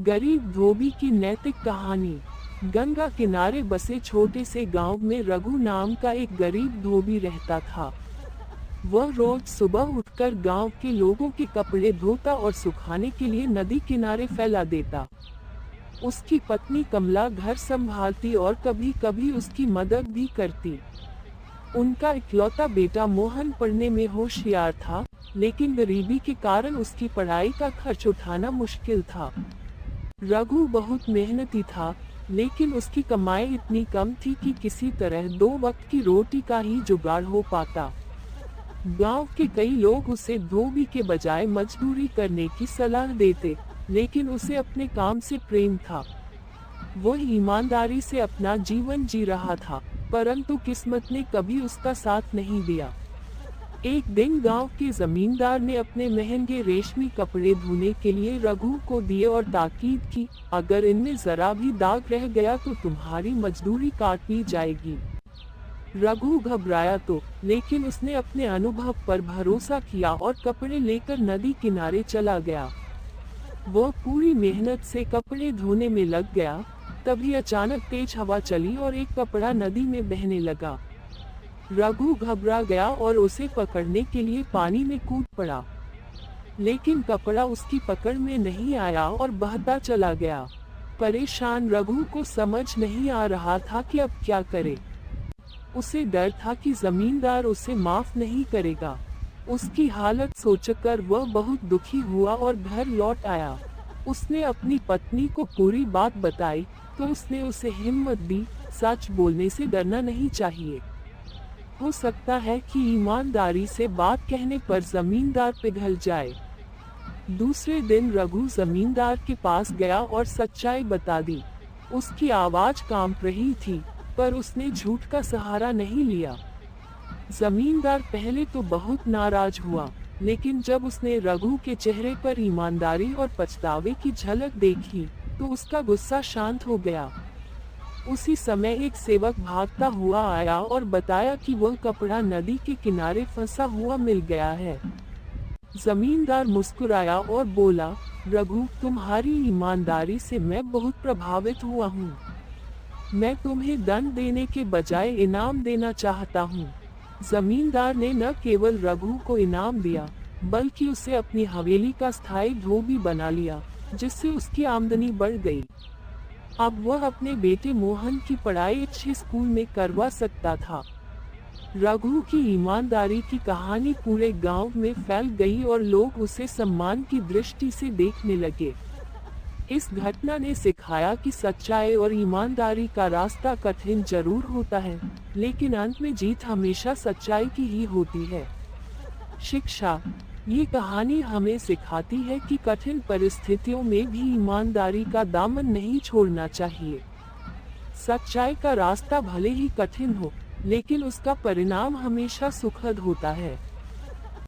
गरीब धोबी की नैतिक कहानी। गंगा किनारे बसे छोटे से गांव में रघु नाम का एक गरीब धोबी रहता था। वह रोज सुबह उठकर गांव के लोगों के कपड़े धोता और सुखाने के लिए नदी किनारे फैला देता। उसकी पत्नी कमला घर संभालती और कभी कभी उसकी मदद भी करती। उनका इकलौता बेटा मोहन पढ़ने में होशियार था, लेकिन गरीबी के कारण उसकी पढ़ाई का खर्च उठाना मुश्किल था। रघु बहुत मेहनती था, लेकिन उसकी कमाई इतनी कम थी कि किसी तरह 2 वक्त की रोटी का ही जुगाड़ हो पाता। गांव के कई लोग उसे धोबी के बजाय मजदूरी करने की सलाह देते, लेकिन उसे अपने काम से प्रेम था। वो ईमानदारी से अपना जीवन जी रहा था, परंतु किस्मत ने कभी उसका साथ नहीं दिया। एक दिन गांव के जमींदार ने अपने महंगे रेशमी कपड़े धोने के लिए रघु को दिए और ताकीद की, अगर इनमें जरा भी दाग रह गया तो तुम्हारी मजदूरी काट ली जाएगी। रघु घबराया तो, लेकिन उसने अपने अनुभव पर भरोसा किया और कपड़े लेकर नदी किनारे चला गया। वह पूरी मेहनत से कपड़े धोने में लग गया, तभी अचानक तेज हवा चली और एक कपड़ा नदी में बहने लगा। रघु घबरा गया और उसे पकड़ने के लिए पानी में कूद पड़ा, लेकिन कपड़ा उसकी पकड़ में नहीं आया और बहता चला गया। परेशान रघु को समझ नहीं आ रहा था कि अब क्या करे। उसे डर था कि जमींदार उसे माफ नहीं करेगा। उसकी हालत सोचकर वह बहुत दुखी हुआ और घर लौट आया। उसने अपनी पत्नी को पूरी बात बताई, तो उसने उसे हिम्मत दी, सच बोलने से डरना नहीं चाहिए। हो सकता है कि ईमानदारी से बात कहने पर जमींदार पिघल जाए। दूसरे दिन रघु जमींदार के पास गया और सच्चाई बता दी। उसकी आवाज कांप रही थी, पर उसने झूठ का सहारा नहीं लिया। जमींदार पहले तो बहुत नाराज हुआ, लेकिन जब उसने रघु के चेहरे पर ईमानदारी और पछतावे की झलक देखी, तो उसका गुस्सा शांत हो गया। उसी समय एक सेवक भागता हुआ आया और बताया कि वह कपड़ा नदी के किनारे फंसा हुआ मिल गया है। जमींदार मुस्कुराया और बोला, रघु, तुम्हारी ईमानदारी से मैं बहुत प्रभावित हुआ हूँ। मैं तुम्हें दंड देने के बजाय इनाम देना चाहता हूँ। जमींदार ने न केवल रघु को इनाम दिया, बल्कि उसे अपनी हवेली का स्थायी धोबी बना लिया, जिससे उसकी आमदनी बढ़ गई। अब वह अपने बेटे मोहन की पढ़ाई अच्छे स्कूल में करवा सकता था। रघु की ईमानदारी की कहानी पूरे गांव में फैल गई और लोग उसे सम्मान की दृष्टि से देखने लगे। इस घटना ने सिखाया कि सच्चाई और ईमानदारी का रास्ता कठिन जरूर होता है, लेकिन अंत में जीत हमेशा सच्चाई की ही होती है। शिक्षा। ये कहानी हमें सिखाती है कि कठिन परिस्थितियों में भी ईमानदारी का दामन नहीं छोड़ना चाहिए। सच्चाई का रास्ता भले ही कठिन हो, लेकिन उसका परिणाम हमेशा सुखद होता है।